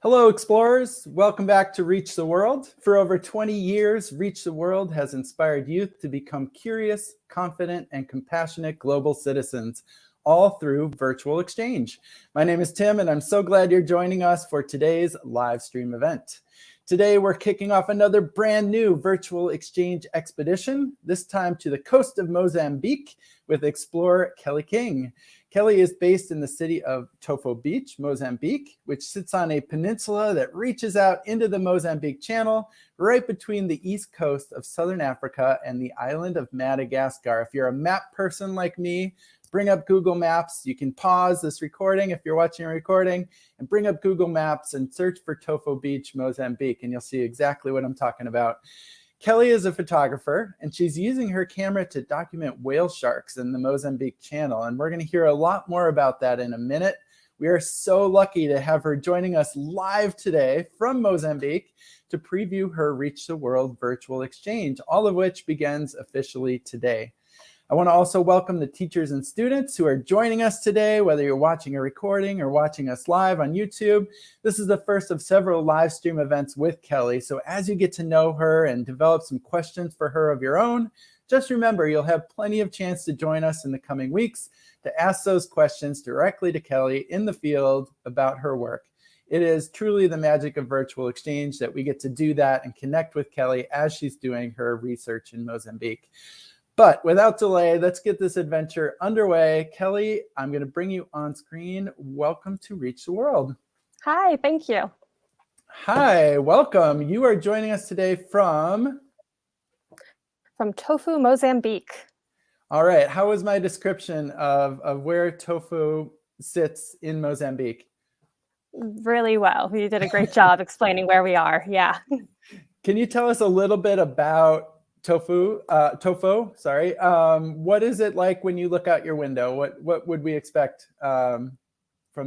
Hello, explorers. Welcome back to Reach the World. For over 20 years, Reach the World has inspired youth to become curious, confident, and compassionate global citizens, all through virtual exchange. My name is Tim, and I'm so glad you're joining us for today's live stream event. Today, we're kicking off another brand new virtual exchange expedition, this time to the coast of Mozambique with explorer Kelly King. Kelly is based in the city of Tofo Beach, Mozambique, which sits on a peninsula that reaches out into the Mozambique Channel, right between the east coast of Southern Africa and the island of Madagascar. If you're a map person like me, bring up Google Maps. You can pause this recording if you're watching a recording and bring up Google Maps and search for Tofo Beach, Mozambique, and you'll see exactly what I'm talking about. Kelly is a photographer, and she's using her camera to document whale sharks in the Mozambique Channel, and we're going to hear a lot more about that in a minute. We are so lucky to have her joining us live today from Mozambique to preview her Reach the World virtual exchange, all of which begins officially today. I want to also welcome the teachers and students who are joining us today, whether you're watching a recording or watching us live on YouTube. This is the first of several live stream events with Kelly. So as you get to know her and develop some questions for her of your own, just remember you'll have plenty of chance to join us in the coming weeks to ask those questions directly to Kelly in the field about her work. It is truly the magic of virtual exchange that we get to do that and connect with Kelly as she's doing her research in Mozambique. But without delay, let's get this adventure underway. Kelly, I'm going to bring you on screen. Welcome to Reach the World. Hi, thank you. Hi, welcome. You are joining us today from Tofo, Mozambique. All right. How was my description of where Tofo sits in Mozambique? Really well. You did a great job explaining where we are. Yeah. Can you tell us a little bit about Tofo, sorry. What is it like when you look out your window? What would we expect from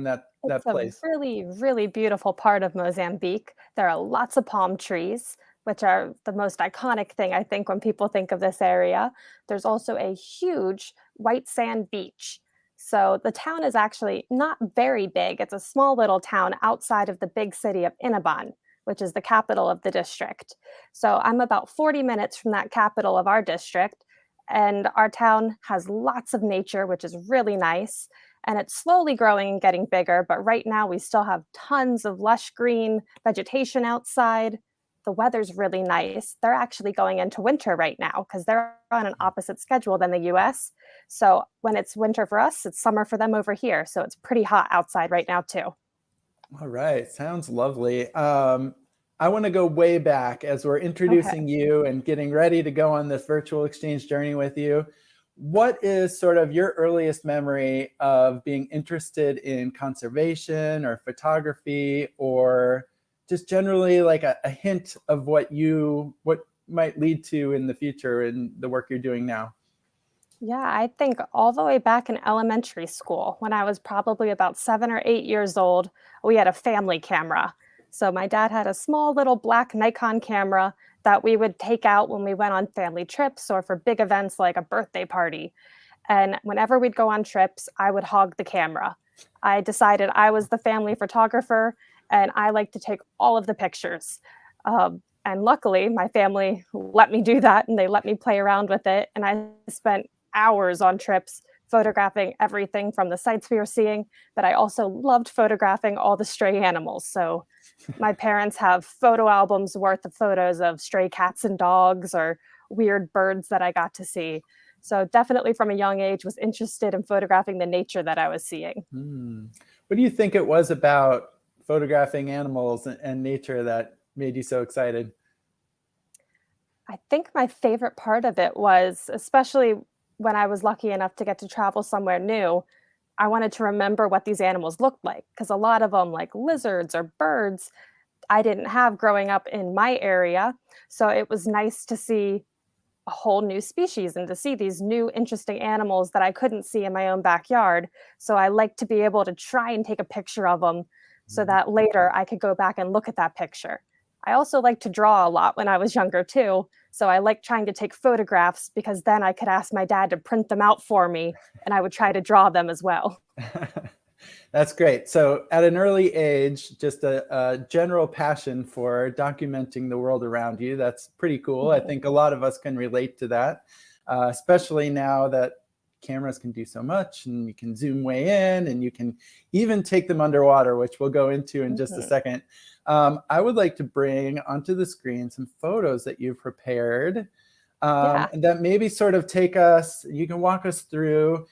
that place? It's a really, really beautiful part of Mozambique. There are lots of palm trees, which are the most iconic thing, I think, when people think of this area. There's also a huge white sand beach. So the town is actually not very big. It's a small little town outside of the big city of Inaban, which is the capital of the district. So I'm about 40 minutes from that capital of our district, and our town has lots of nature, which is really nice, and it's slowly growing and getting bigger, but right now we still have tons of lush green vegetation outside. The weather's really nice. They're actually going into winter right now because they're on an opposite schedule than the U.S. So when it's winter for us, it's summer for them over here. So it's pretty hot outside right now too. All right, sounds lovely. I want to go way back as we're introducing you and getting ready to go on this virtual exchange journey with you. What is sort of your earliest memory of being interested in conservation or photography, or just generally like a hint of what might lead to in the future in the work you're doing now? Yeah, I think all the way back in elementary school, when I was probably about 7 or 8 years old, we had a family camera. So my dad had a small little black Nikon camera that we would take out when we went on family trips or for big events like a birthday party. And whenever we'd go on trips, I would hog the camera. I decided I was the family photographer and I like to take all of the pictures. And luckily, my family let me do that and they let me play around with it. And I spent hours on trips photographing everything from the sights we were seeing, but I also loved photographing all the stray animals. So my parents have photo albums worth of photos of stray cats and dogs or weird birds that I got to see. So definitely from a young age was interested in photographing the nature that I was seeing. What do you think it was about photographing animals and nature that made you so excited? I think my favorite part of it was, especially when I was lucky enough to get to travel somewhere new, I wanted to remember what these animals looked like, because a lot of them, like lizards or birds, I didn't have growing up in my area. So it was nice to see a whole new species and to see these new interesting animals that I couldn't see in my own backyard. So I like to be able to try and take a picture of them so that later I could go back and look at that picture. I also like to draw a lot when I was younger too. So I like trying to take photographs because then I could ask my dad to print them out for me and I would try to draw them as well. That's great. So at an early age, just a general passion for documenting the world around you. That's pretty cool. I Mhm. think a lot of us can relate to that, especially now that cameras can do so much and you can zoom way in and you can even take them underwater, which we'll go into in just a Mhm. second. I would like to bring onto the screen some photos that you've prepared, Yeah. and that maybe sort of take us, you can walk us through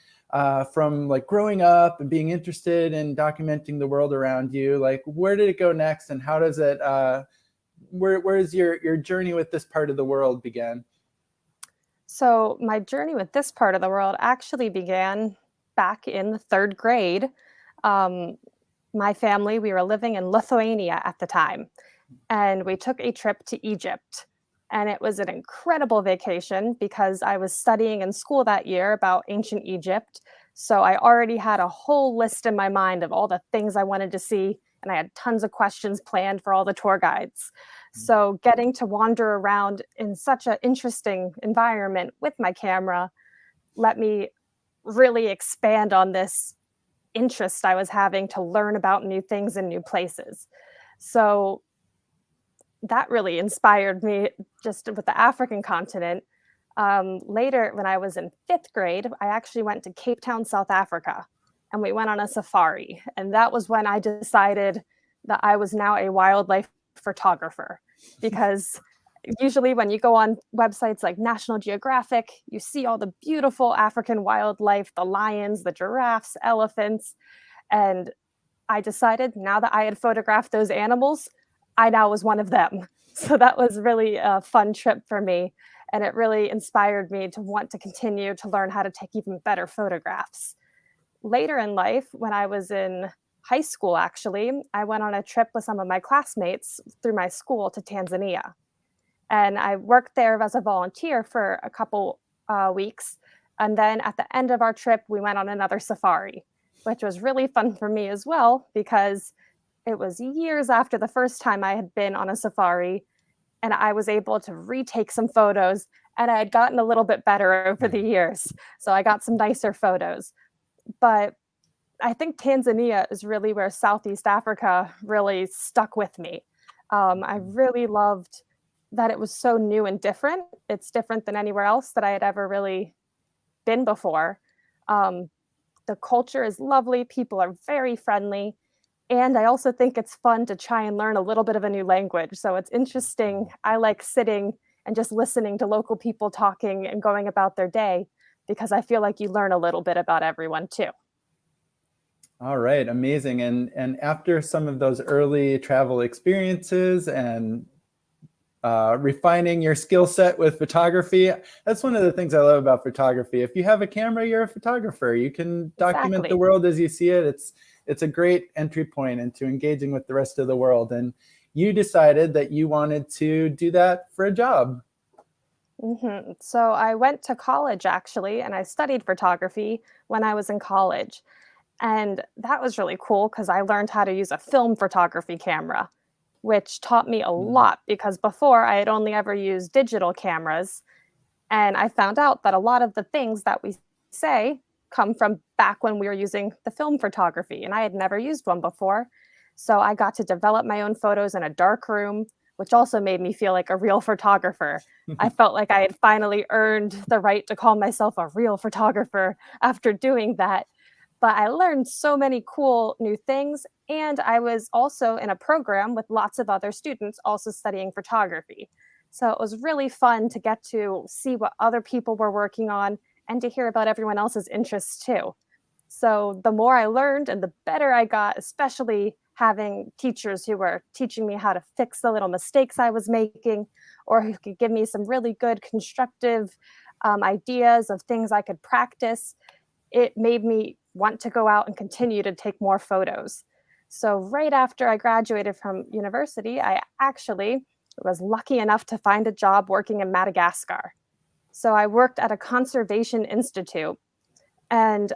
from like growing up and being interested in documenting the world around you. Like, where did it go next, and how does it? Where is your journey with this part of the world began? So my journey with this part of the world actually began back in the third grade. Um, my family, we were living in Lithuania at the time, and we took a trip to Egypt. And it was an incredible vacation because I was studying in school that year about ancient Egypt. So I already had a whole list in my mind of all the things I wanted to see. And I had tons of questions planned for all the tour guides. So getting to wander around in such an interesting environment with my camera let me really expand on this interest I was having to learn about new things and new places. So that really inspired me just with the African continent. Later, when I was in fifth grade, I actually went to Cape Town, South Africa, and we went on a safari. And that was when I decided that I was now a wildlife photographer. Because usually, when you go on websites like National Geographic, you see all the beautiful African wildlife, the lions, the giraffes, elephants. And I decided now that I had photographed those animals, I now was one of them. So that was really a fun trip for me. And it really inspired me to want to continue to learn how to take even better photographs. Later in life, when I was in high school, actually, I went on a trip with some of my classmates through my school to Tanzania. And I worked there as a volunteer for a couple weeks. And then at the end of our trip, we went on another safari, which was really fun for me as well, because it was years after the first time I had been on a safari, and I was able to retake some photos, and I had gotten a little bit better over the years. So I got some nicer photos. But I think Tanzania is really where Southeast Africa really stuck with me. I really loved that it was so new and different. It's different than anywhere else that I had ever really been before. Um, the culture is lovely, people are very friendly, and I also think it's fun to try and learn a little bit of a new language. So it's interesting. I like sitting and just listening to local people talking and going about their day because I feel like you learn a little bit about everyone too. All right, amazing. And after some of those early travel experiences and refining your skill set with photography, that's one of the things I love about photography. If you have a camera, you're a photographer. You can document the Exactly. world as you see it. It's a great entry point into engaging with the rest of the world. And you decided that you wanted to do that for a job. So I went to college actually, and I studied photography when I was in college. And that was really cool because I learned how to use a film photography camera, which taught me a Mm. lot because before I had only ever used digital cameras. And I found out that a lot of the things that we say come from back when we were using the film photography, and I had never used one before. So I got to develop my own photos in a dark room, which also made me feel like a real photographer. I felt like I had finally earned the right to call myself a real photographer after doing that. But I learned so many cool new things. And I was also in a program with lots of other students also studying photography. So it was really fun to get to see what other people were working on and to hear about everyone else's interests too. So the more I learned and the better I got, especially having teachers who were teaching me how to fix the little mistakes I was making, or who could give me some really good constructive ideas of things I could practice, it made me want to go out and continue to take more photos. So, right after I graduated from university, I actually was lucky enough to find a job working in Madagascar. So, I worked at a conservation institute. And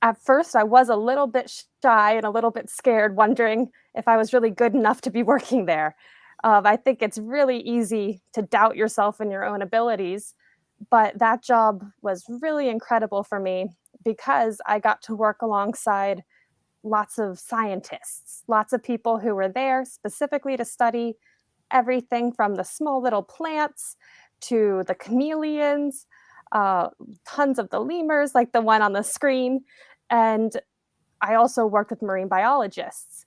at first, I was a little bit shy and a little bit scared, wondering if I was really good enough to be working there. I think it's really easy to doubt yourself and your own abilities, but that job was really incredible for me because I got to work alongside lots of scientists, lots of people who were there specifically to study everything from the small little plants to the chameleons, uh, tons of the lemurs, like the one on the screen. And I also worked with marine biologists.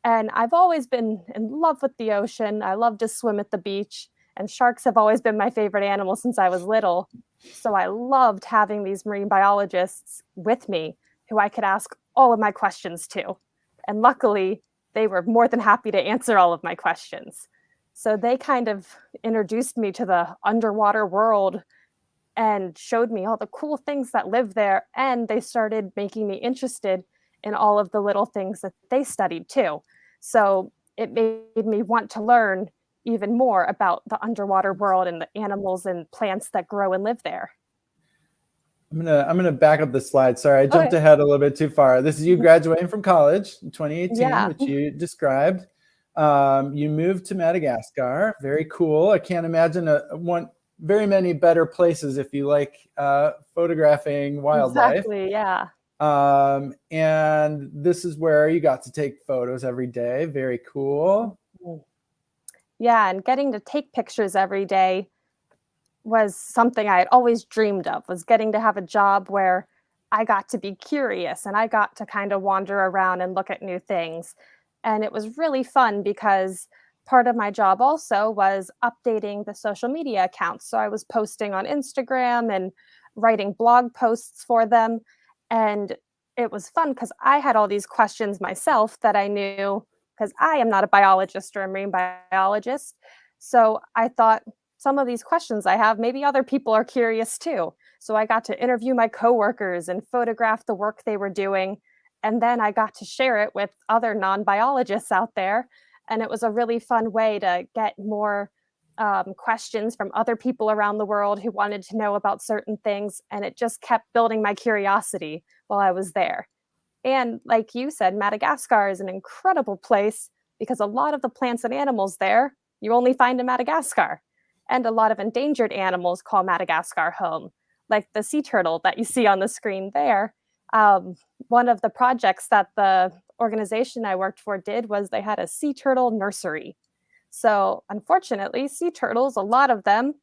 And I've always been in love with the ocean. I love to swim at the beach, and sharks have always been my favorite animal since I was little. So I loved having these marine biologists with me who I could ask all of my questions to. And luckily, they were more than happy to answer all of my questions. So they kind of introduced me to the underwater world and showed me all the cool things that live there. And they started making me interested in all of the little things that they studied too. So it made me want to learn even more about the underwater world and the animals and plants that grow and live there. I'm gonna back up the slide. Sorry, I jumped Okay. ahead a little bit too far. This is you graduating from college in 2018, Yeah, which you described. You moved to Madagascar. Very cool. I can't imagine very many better places if you like photographing wildlife. exactly. Yeah. And this is where you got to take photos every day. Very cool. Mhm. Yeah, and getting to take pictures every day was something I had always dreamed of, was getting to have a job where I got to be curious and I got to kind of wander around and look at new things. And it was really fun because part of my job also was updating the social media accounts. So I was posting on Instagram and writing blog posts for them. And it was fun because I had all these questions myself that I knew because I am not a biologist or a marine biologist. So I thought, some of these questions I have, maybe other people are curious too. So I got to interview my coworkers and photograph the work they were doing. And then I got to share it with other non biologists out there. And it was a really fun way to get more questions from other people around the world who wanted to know about certain things. And it just kept building my curiosity while I was there. And like you said, Madagascar is an incredible place because a lot of the plants and animals there you only find in Madagascar. And a lot of endangered animals call Madagascar home, like the sea turtle that you see on the screen there. Um, One of the projects that the organization I worked for did was they had a sea turtle nursery. So, unfortunately, sea turtles, a lot of them,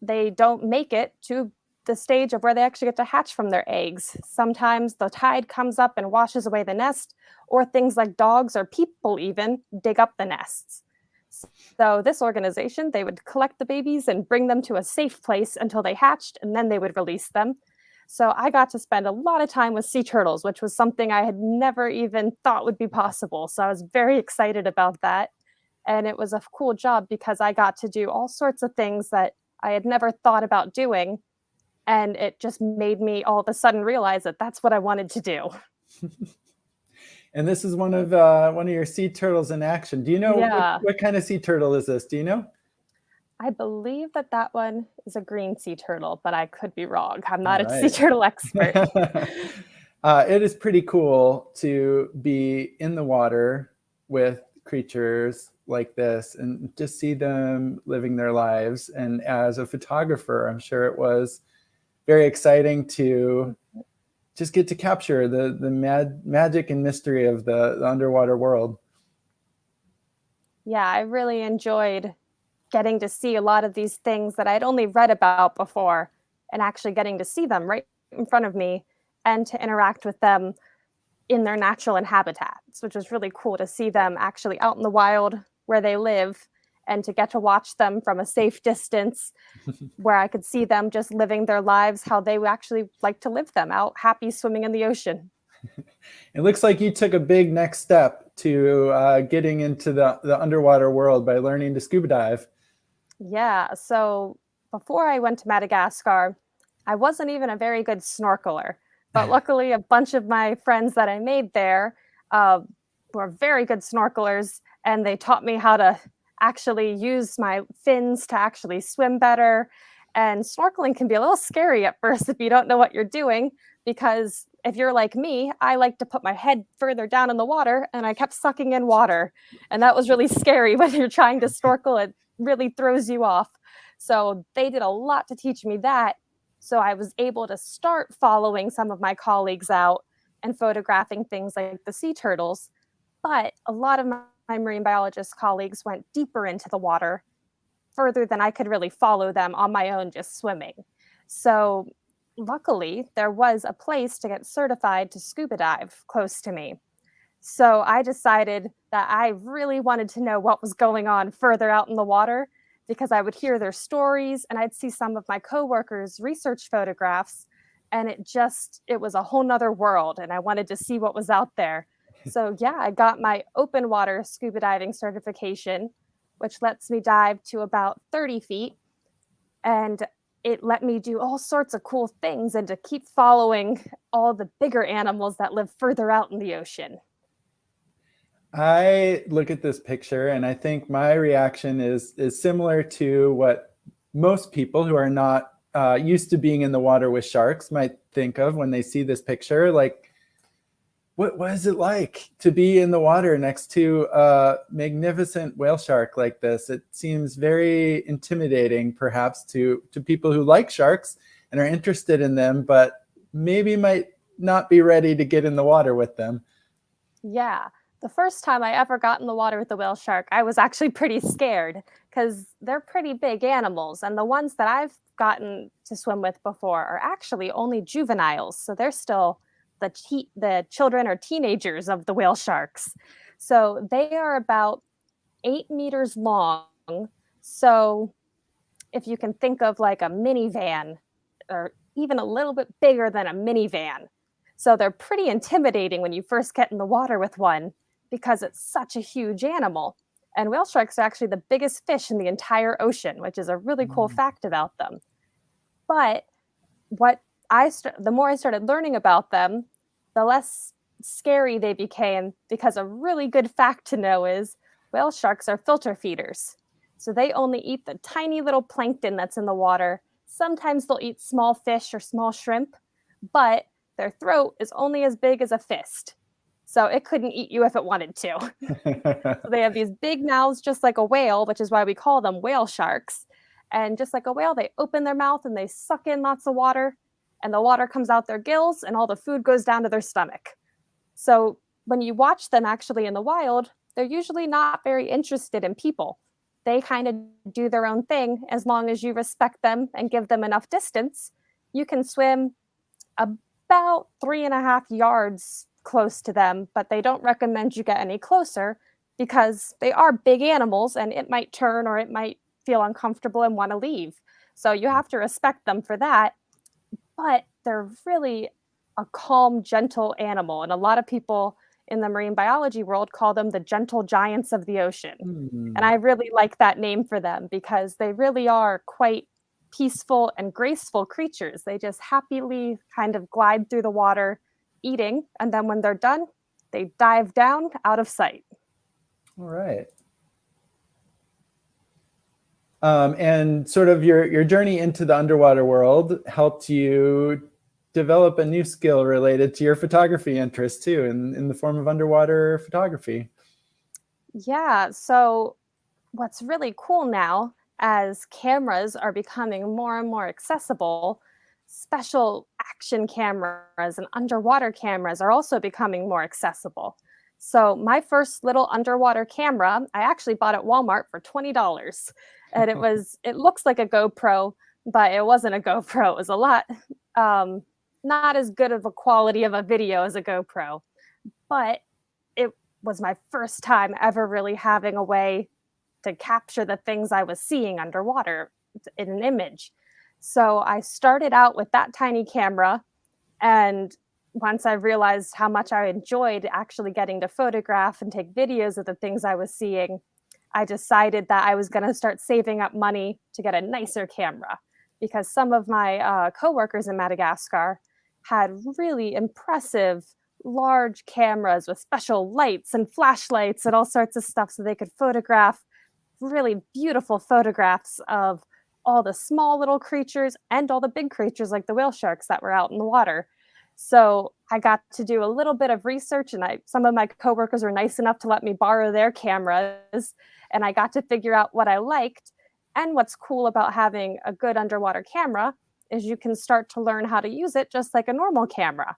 they don't make it to the stage of where they actually get to hatch from their eggs. Sometimes the tide comes up and washes away the nest, or things like dogs or people even dig up the nests. So this organization, they would collect the babies and bring them to a safe place until they hatched, and then they would release them. So I got to spend a lot of time with sea turtles, which was something I had never even thought would be possible. So I was very excited about that. And it was a cool job because I got to do all sorts of things that I had never thought about doing. And it just made me all of a sudden realize that that's what I wanted to do. And this is one of your sea turtles in action. Do you know Yeah, what kind of sea turtle is this? Do you know? I believe that that one is a green sea turtle, but I could be wrong. I'm All not a sea right. turtle expert. It is pretty cool to be in the water with creatures like this and just see them living their lives. And as a photographer, I'm sure it was very exciting to just get to capture the magic and mystery of the underwater world. Yeah, I really enjoyed getting to see a lot of these things that I'd only read about before and actually getting to see them right in front of me and to interact with them in their natural habitats, which was really cool to see them actually out in the wild where they live and to get to watch them from a safe distance where I could see them just living their lives how they would actually like to live them out happy swimming in the ocean. It looks like you took a big next step to getting into the underwater world by learning to scuba dive. Yeah, so before I went to Madagascar, I wasn't even a very good snorkeler. But luckily, a bunch of my friends that I made there uh, were very good snorkelers, and they taught me how to actually use my fins to actually swim better. And snorkeling can be a little scary at first if you don't know what you're doing, because if you're like me, I like to put my head further down in the water, and I kept sucking in water. And that was really scary when you're trying to snorkel. It really throws you off. So they did a lot to teach me that. So I was able to start following some of my colleagues out and photographing things like the sea turtles. But a lot of my marine biologist colleagues went deeper into the water, further than I could really follow them on my own just swimming. So luckily, there was a place to get certified to scuba dive close to me. So I decided that I really wanted to know what was going on further out in the water because I would hear their stories and I'd see some of my coworkers' research photographs, and it was a whole nother world and I wanted to see what was out there. So yeah, I got my open water scuba diving certification, which lets me dive to about 30 feet. And it let me do all sorts of cool things and to keep following all the bigger animals that live further out in the ocean. I look at this picture and I think my reaction is similar to what most people who are not used to being in the water with sharks might think of when they see this picture. Like, what is it like to be in the water next to a magnificent whale shark like this? It seems very intimidating, perhaps, to people who like sharks and are interested in them, but maybe might not be ready to get in the water with them. Yeah. The first time I ever got in the water with a whale shark, I was actually pretty scared because they're pretty big animals. And the ones that I've gotten to swim with before are actually only juveniles. So they're still the children or teenagers of the whale sharks. So they are about 8 meters long. So if you can think of like a minivan or even a little bit bigger than a minivan. So they're pretty intimidating when you first get in the water with one because it's such a huge animal. And whale sharks are actually the biggest fish in the entire ocean, which is a really cool fact about them. But the more I started learning about them, the less scary they became because a really good fact to know is whale sharks are filter feeders. So they only eat the tiny little plankton that's in the water. Sometimes they'll eat small fish or small shrimp, but their throat is only as big as a fist. So it couldn't eat you if it wanted to. So they have these big mouths just like a whale, which is why we call them whale sharks. And just like a whale, they open their mouth and they suck in lots of water, and the water comes out their gills and all the food goes down to their stomach. So when you watch them actually in the wild, they're usually not very interested in people. They kind of do their own thing. As long as you respect them and give them enough distance, you can swim about 3.5 yards close to them, but they don't recommend you get any closer because they are big animals and it might turn or it might feel uncomfortable and want to leave. So you have to respect them for that. But they're really a calm, gentle animal. And a lot of people in the marine biology world call them the gentle giants of the ocean. And I really like that name for them because they really are quite peaceful and graceful creatures. They just happily kind of glide through the water eating. And then when they're done, they dive down out of sight. All right. And sort of your journey into the underwater world helped you develop a new skill related to your photography interest too, in the form of underwater photography. Yeah. So what's really cool now, as cameras are becoming more and more accessible, special action cameras and underwater cameras are also becoming more accessible. So my first little underwater camera, I actually bought at Walmart for $20. And it looks like a GoPro, but it wasn't a GoPro. It was a lot not as good of a quality of a video as a GoPro. But it was my first time ever really having a way to capture the things I was seeing underwater in an image. So I started out with that tiny camera, and once I realized how much I enjoyed actually getting to photograph and take videos of the things I was seeing, I decided that I was going to start saving up money to get a nicer camera because some of my coworkers in Madagascar had really impressive large cameras with special lights and flashlights and all sorts of stuff so they could photograph really beautiful photographs of all the small little creatures and all the big creatures like the whale sharks that were out in the water. So I got to do a little bit of research, and some of my coworkers were nice enough to let me borrow their cameras, and I got to figure out what I liked. And what's cool about having a good underwater camera is you can start to learn how to use it just like a normal camera.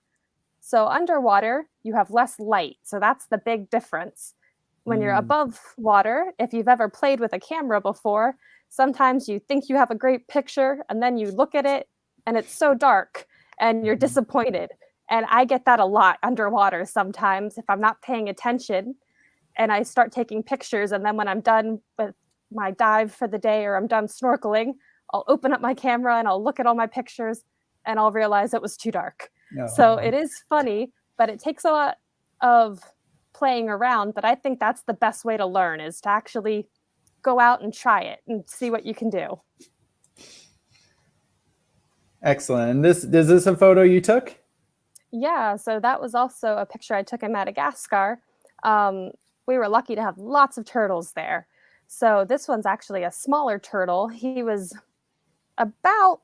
So underwater, you have less light. So that's the big difference. When you're Mm, above water, if you've ever played with a camera before, sometimes you think you have a great picture and then you look at it and it's so dark and you're mhm. disappointed. And I get that a lot underwater sometimes if I'm not paying attention and I start taking pictures. And then when I'm done with my dive for the day or I'm done snorkeling, I'll open up my camera and I'll look at all my pictures and I'll realize it was too dark. So No. it is funny, but it takes a lot of playing around. But I think that's the best way to learn is to actually go out and try it and see what you can do. Excellent. And this is this a photo you took? Yeah, so that was also a picture I took in Madagascar. Um, we were lucky to have lots of turtles there. So this one's actually a smaller turtle. He was about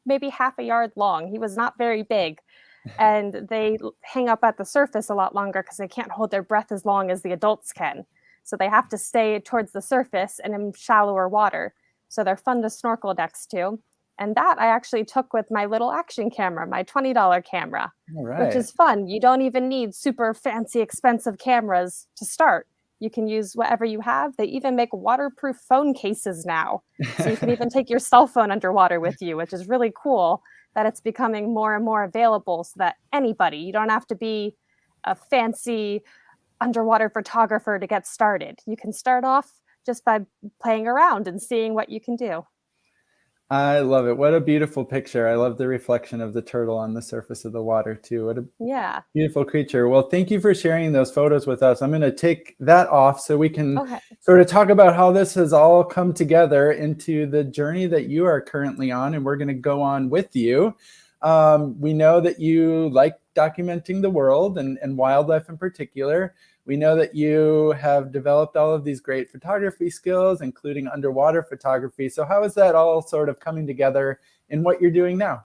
maybe half a yard long. He was not very big. And they hang up at the surface a lot longer because they can't hold their breath as long as the adults can. So they have to stay towards the surface and in shallower water. So they're fun to snorkel next to. And that I actually took with my little action camera, my $20 camera, All which right. is fun. You don't even need super fancy, expensive cameras to start. You can use whatever you have. They even make waterproof phone cases now. So you can even take your cell phone underwater with you, which is really cool that it's becoming more and more available so that anybody, you don't have to be a fancy underwater photographer to get started. You can start off just by playing around and seeing what you can do. I love it. What a beautiful picture. I love the reflection of the turtle on the surface of the water too. What a Yeah. beautiful creature. Well, thank you for sharing those photos with us. I'm going to take that off so we can Okay. sort of talk about how this has all come together into the journey that you are currently on, and we're going to go on with you. We know that you like documenting the world and wildlife in particular. We know that you have developed all of these great photography skills, including underwater photography. So how is that all sort of coming together in what you're doing now?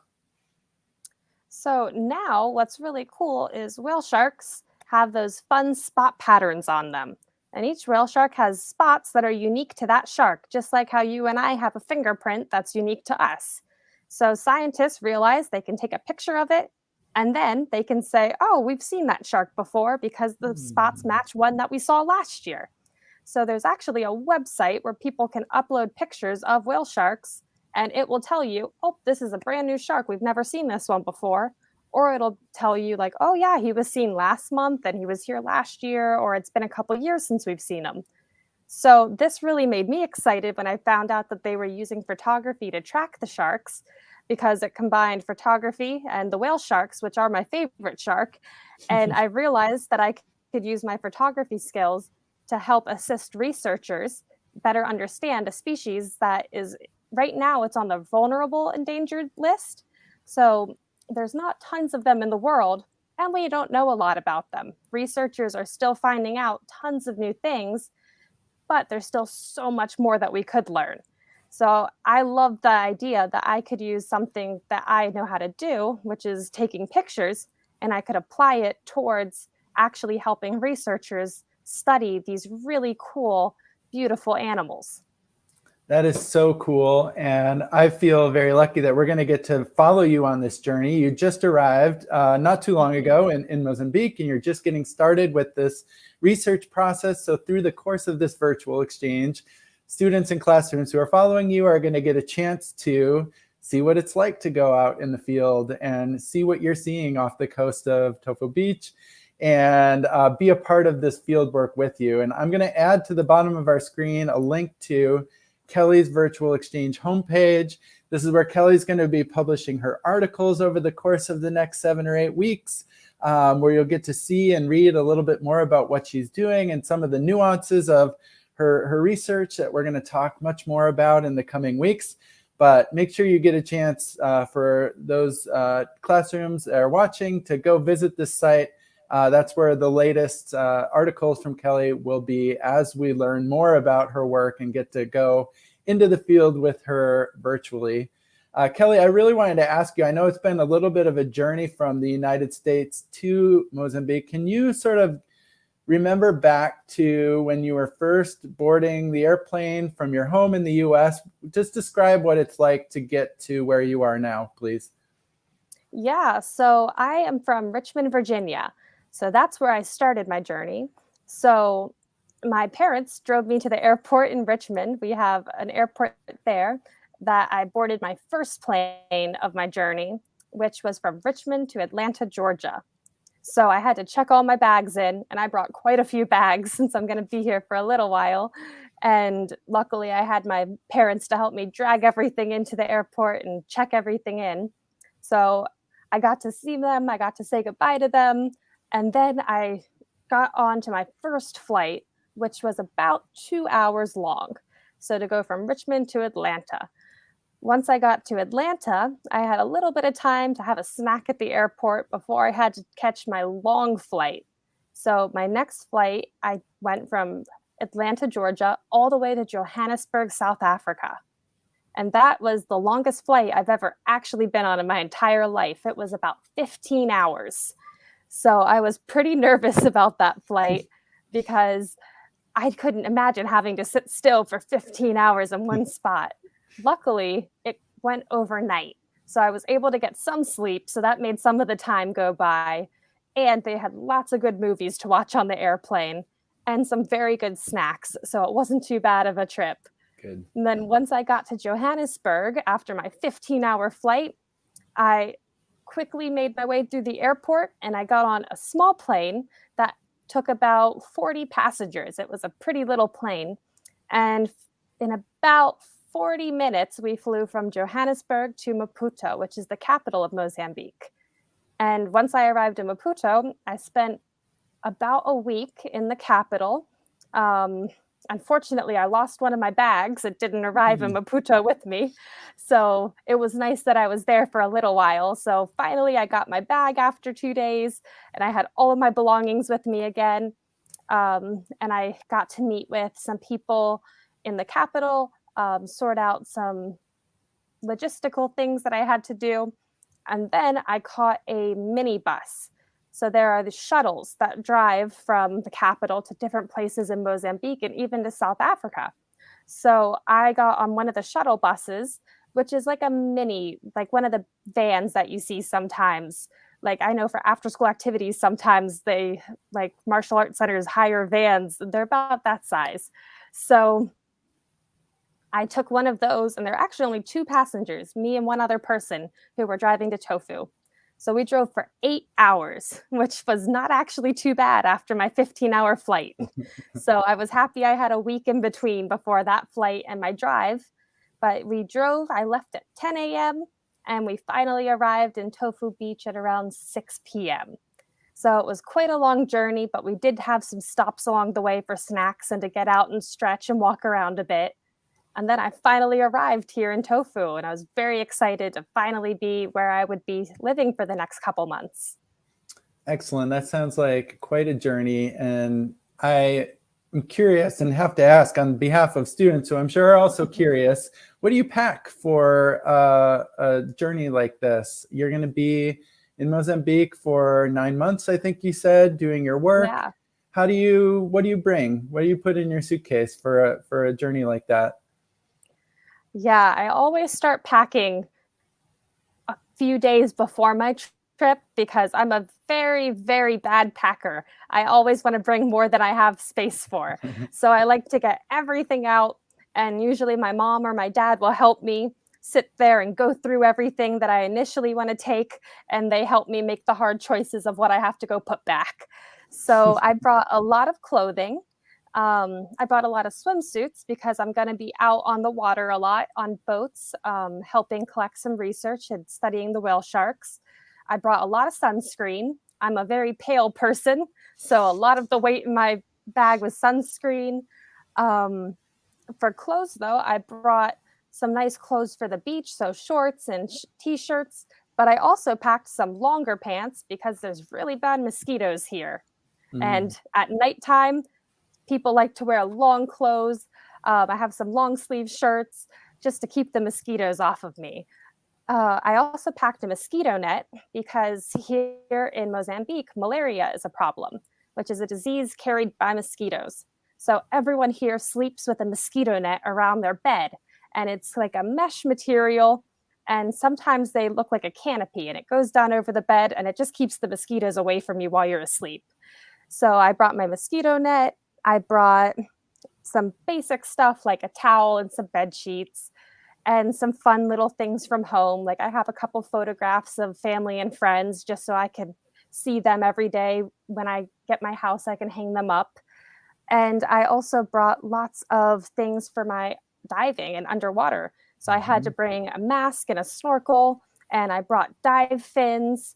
So now what's really cool is whale sharks have those fun spot patterns on them. And each whale shark has spots that are unique to that shark, just like how you and I have a fingerprint that's unique to us. So scientists realize they can take a picture of it and then they can say, oh, we've seen that shark before because the spots Hmm. match one that we saw last year. So there's actually a website where people can upload pictures of whale sharks and it will tell you, oh, this is a brand new shark. We've never seen this one before. Or it'll tell you, like, oh, yeah, he was seen last month and he was here last year, or it's been a couple years since we've seen him. So this really made me excited when I found out that they were using photography to track the sharks because it combined photography and the whale sharks, which are my favorite shark. And I realized that I could use my photography skills to help assist researchers better understand a species that is right now it's on the vulnerable endangered list. So there's not tons of them in the world and we don't know a lot about them. Researchers are still finding out tons of new things, but there's still so much more that we could learn. So I love the idea that I could use something that I know how to do, which is taking pictures, and I could apply it towards actually helping researchers study these really cool, beautiful animals. That is so cool. And I feel very lucky that we're going to get to follow you on this journey. You just arrived not too long ago in Mozambique, and you're just getting started with this research process. So through the course of this virtual exchange, students and classrooms who are following you are going to get a chance to see what it's like to go out in the field and see what you're seeing off the coast of Tofo Beach and be a part of this field work with you. And I'm going to add to the bottom of our screen a link to Kelly's virtual exchange homepage. This is where Kelly's going to be publishing her articles over the course of the next 7 or 8 weeks, where you'll get to see and read a little bit more about what she's doing and some of the nuances of her research that we're going to talk much more about in the coming weeks. But make sure you get a chance for those classrooms that are watching to go visit this site. That's where the latest articles from Kelly will be as we learn more about her work and get to go into the field with her virtually. Kelly, I really wanted to ask you, I know it's been a little bit of a journey from the United States to Mozambique. Can you sort of remember back to when you were first boarding the airplane from your home in the U.S.? Just describe what it's like to get to where you are now, please. Yeah, so I am from Richmond, Virginia. So that's where I started my journey. So my parents drove me to the airport in Richmond. We have an airport there that I boarded my first plane of my journey, which was from Richmond to Atlanta, Georgia. So I had to check all my bags in, and I brought quite a few bags since I'm going to be here for a little while. And luckily, I had my parents to help me drag everything into the airport and check everything in. So I got to see them, I got to say goodbye to them. And then I got on to my first flight, which was about 2 hours long. So to go from Richmond to Atlanta. Once I got to Atlanta, I had a little bit of time to have a snack at the airport before I had to catch my long flight. So, my next flight, I went from Atlanta, Georgia, all the way to Johannesburg, South Africa. And that was the longest flight I've ever actually been on in my entire life. It was about 15 hours. So, I was pretty nervous about that flight because I couldn't imagine having to sit still for 15 hours in one spot. Luckily, it went overnight. So I was able to get some sleep. So that made some of the time go by. And they had lots of good movies to watch on the airplane and some very good snacks. So it wasn't too bad of a trip. Good. And then once I got to Johannesburg after my 15-hour flight, I quickly made my way through the airport and I got on a small plane that took about 40 passengers. It was a pretty little plane. And in about 40 minutes, we flew from Johannesburg to Maputo, which is the capital of Mozambique. And once I arrived in Maputo, I spent about a week in the capital. Um, Unfortunately, I lost one of my bags. It didn't arrive in Mhm. Maputo with me. So it was nice that I was there for a little while. So finally, I got my bag after 2 days and I had all of my belongings with me again. And I got to meet with some people in the capital, sort out some logistical things that I had to do. And then I caught a minibus. So there are the shuttles that drive from the capital to different places in Mozambique and even to South Africa. So I got on one of the shuttle buses, which is like a mini, like one of the vans that you see sometimes. Like I know for after school activities, sometimes they like martial arts centers hire vans. They're about that size. So I took one of those, and there are actually only two passengers, me and one other person who were driving to Tofu. So we drove for 8 hours, which was not actually too bad after my 15-hour flight. So I was happy I had a week in between before that flight and my drive. But we drove, I left at 10 a.m., and we finally arrived in Tofo Beach at around 6 p.m. So it was quite a long journey, but we did have some stops along the way for snacks and to get out and stretch and walk around a bit. And then I finally arrived here in Tofu, and I was very excited to finally be where I would be living for the next couple months. Excellent. That sounds like quite a journey. And I am curious and have to ask on behalf of students who I'm sure are also curious, what do you pack for a journey like this? You're going to be in Mozambique for 9 months, I think you said, doing your work. Yeah. What do you bring? What do you put in your suitcase for a journey like that? Yeah, I always start packing a few days before my trip because I'm a very, very bad packer. I always want to bring more than I have space for. So I like to get everything out, and usually my mom or my dad will help me sit there and go through everything that I initially want to take, and they help me make the hard choices of what I have to go put back. So I brought a lot of clothing. I brought a lot of swimsuits because I'm going to be out on the water a lot on boats, helping collect some research and studying the whale sharks. I brought a lot of sunscreen. I'm a very pale person, so a lot of the weight in my bag was sunscreen. Um, for clothes, though, I brought some nice clothes for the beach, so shorts and t-shirts. But I also packed some longer pants because there's really bad mosquitoes here. Mm. And at nighttime, people like to wear long clothes. I have some long sleeve shirts just to keep the mosquitoes off of me. I also packed a mosquito net because here in Mozambique, malaria is a problem, which is a disease carried by mosquitoes. So everyone here sleeps with a mosquito net around their bed, and it's like a mesh material, And sometimes they look like a canopy and it goes down over the bed and it just keeps the mosquitoes away from you while you're asleep. So I brought my mosquito net. I brought some basic stuff like a towel and some bed sheets and some fun little things from home. Like I have a couple photographs of family and friends just so I can see them every day. When I get my house, I can hang them up. And I also brought lots of things for my diving and underwater. So I had to Mhm. bring a mask and a snorkel, and I brought dive fins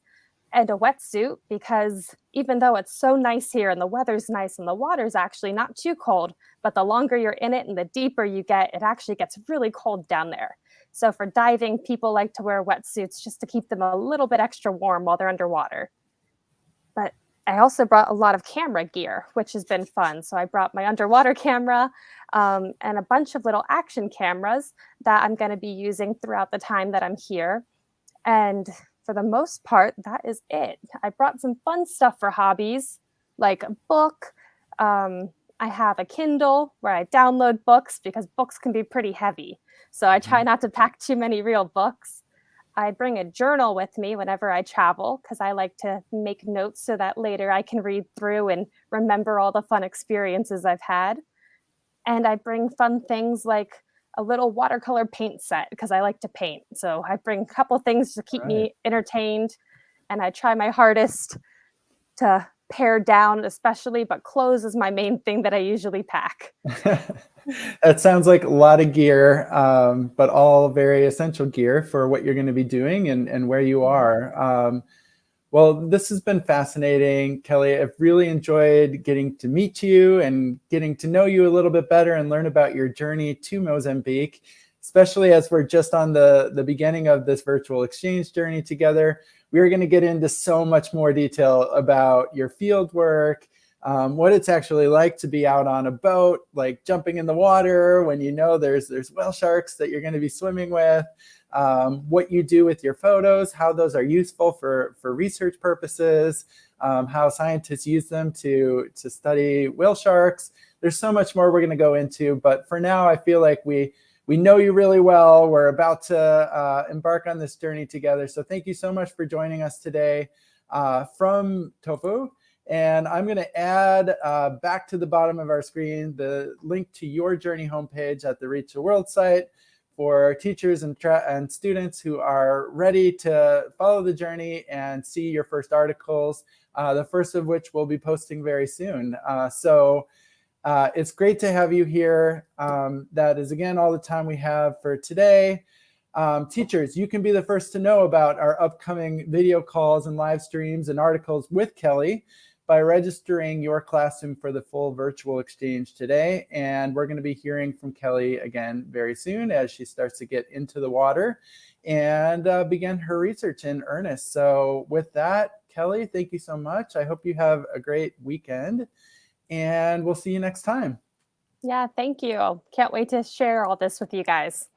and a wetsuit because even though it's so nice here and the weather's nice and the water's actually not too cold, but the longer you're in it and the deeper you get, it actually gets really cold down there. So for diving, people like to wear wetsuits just to keep them a little bit extra warm while they're underwater. But I also brought a lot of camera gear, which has been fun. So I brought my underwater camera and a bunch of little action cameras that I'm going to be using throughout the time that I'm here. And for the most part, that is it. I brought some fun stuff for hobbies, like a book. I have a Kindle where I download books because books can be pretty heavy. So I try Mhm. not to pack too many real books. I bring a journal with me whenever I travel because I like to make notes so that later I can read through and remember all the fun experiences I've had. And I bring fun things like a little watercolor paint set because I like to paint. So I bring a couple things to keep Right. me entertained, and I try my hardest to pare down, especially, but clothes is my main thing that I usually pack. That sounds like a lot of gear, but all very essential gear for what you're going to be doing and where you Mhm. are. Well, this has been fascinating, Kelly. I've really enjoyed getting to meet you and getting to know you a little bit better and learn about your journey to Mozambique, especially as we're just on the beginning of this virtual exchange journey together. We're going to get into so much more detail about your field work, what it's actually like to be out on a boat, like jumping in the water when you know there's whale sharks that you're going to be swimming with, what you do with your photos, how those are useful for research purposes, how scientists use them to study whale sharks. There's so much more we're going to go into, but for now, I feel like we know you really well. We're about to embark on this journey together. So thank you so much for joining us today from Tofo. And I'm going to add back to the bottom of our screen the link to your journey homepage at the Reach the World site for teachers and students who are ready to follow the journey and see your first articles, the first of which we'll be posting very soon. It's great to have you here. That is, again, all the time we have for today. Teachers, you can be the first to know about our upcoming video calls and live streams and articles with Kelly by registering your classroom for the full virtual exchange today. And we're going to be hearing from Kelly again very soon as she starts to get into the water and begin her research in earnest. So with that, Kelly, thank you so much. I hope you have a great weekend, and we'll see you next time. Yeah, thank you. Can't wait to share all this with you guys.